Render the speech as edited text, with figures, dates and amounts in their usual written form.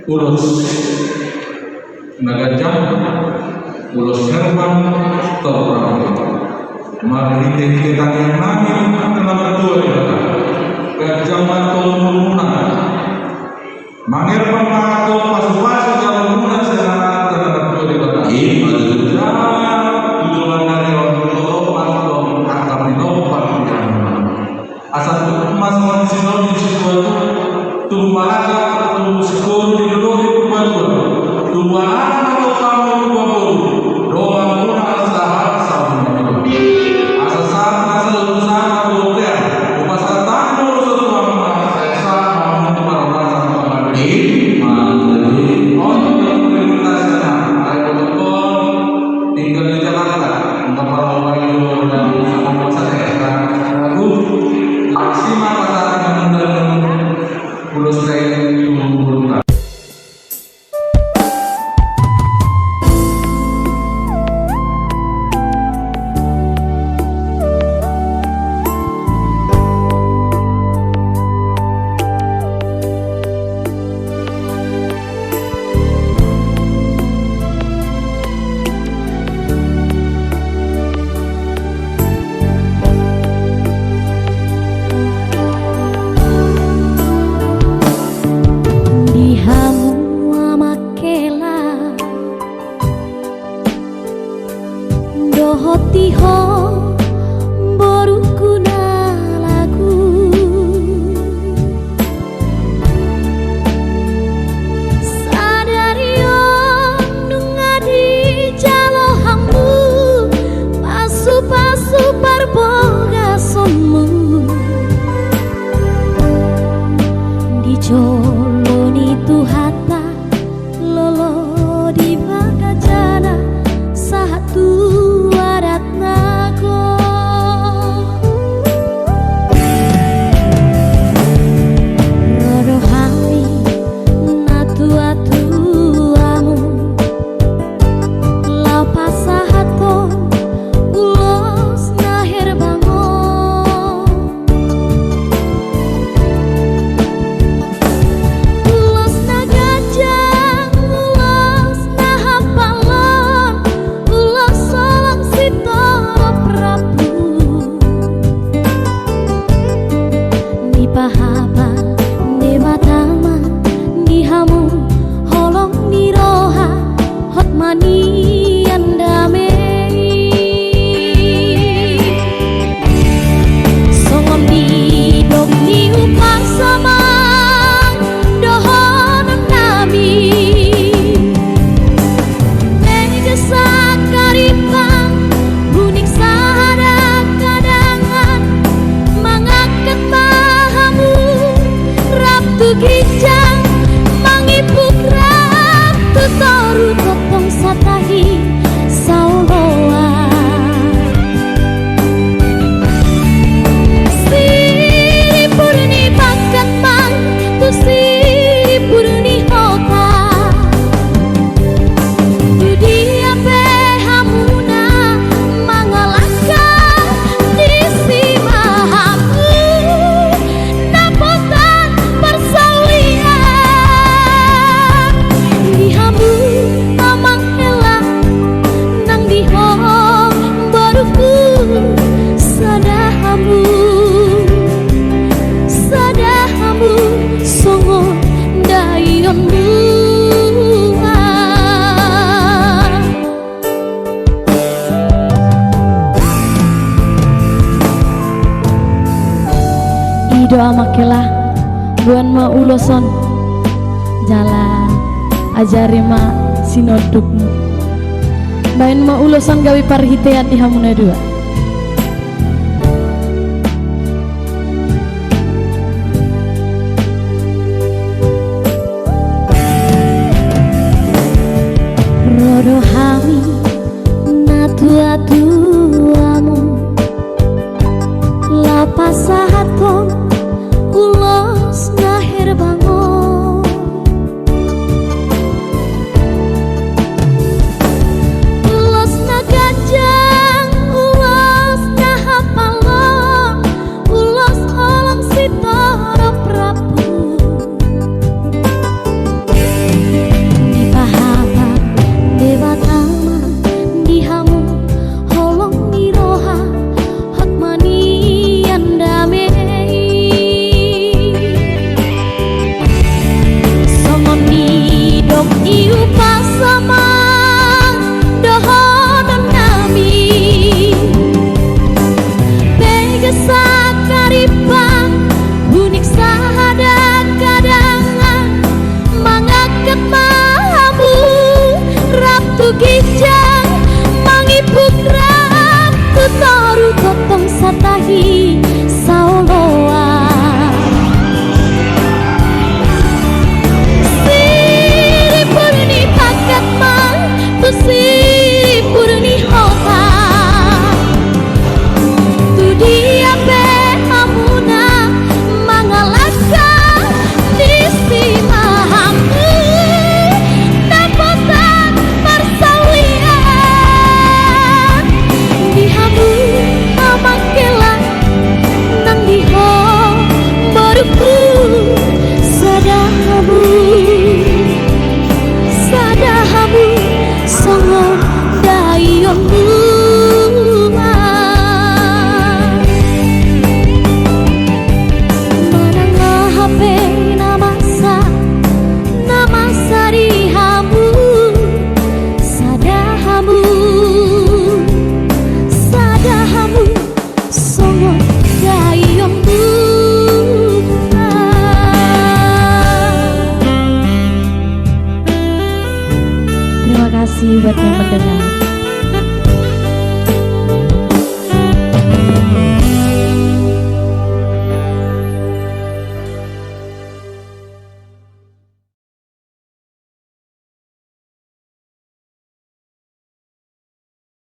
Ulos nagajam, ulos herban terperang. Mari kita yang nami kenal berdua ya. Gajam atau muna, mangir pemato pas kalau muna sekarang kenal berdua di kota. Ini tujuan dari orang atau akar di nomor yang asal emas manusia di situ tumbalaga tu sekolah di dulu tumbalaga atau kamu doa muna asal sama asal sama asal atau dia pasal tamu sesuatu esa mau perasaan pemberi mandiri untuk implementasinya ada protokol tinggal di Jakarta untuk para wayu dan sama saya aku maksimal pasal dan ulos kayak itu. Dohotiho borukuna lagu sadario nungadi jalo hambu pasu-pasu parboga sonmu di joloni tuhata lolo di bagajana satu doa makelah buan ma uloson jala ajari ma sinodukmu bain ma uloson gawi parhitean di hamuna dua rodo hami natu-atuamu lapasahaton ulos nahir bangun ulos nagajang ulos kasih buat yang mendengar.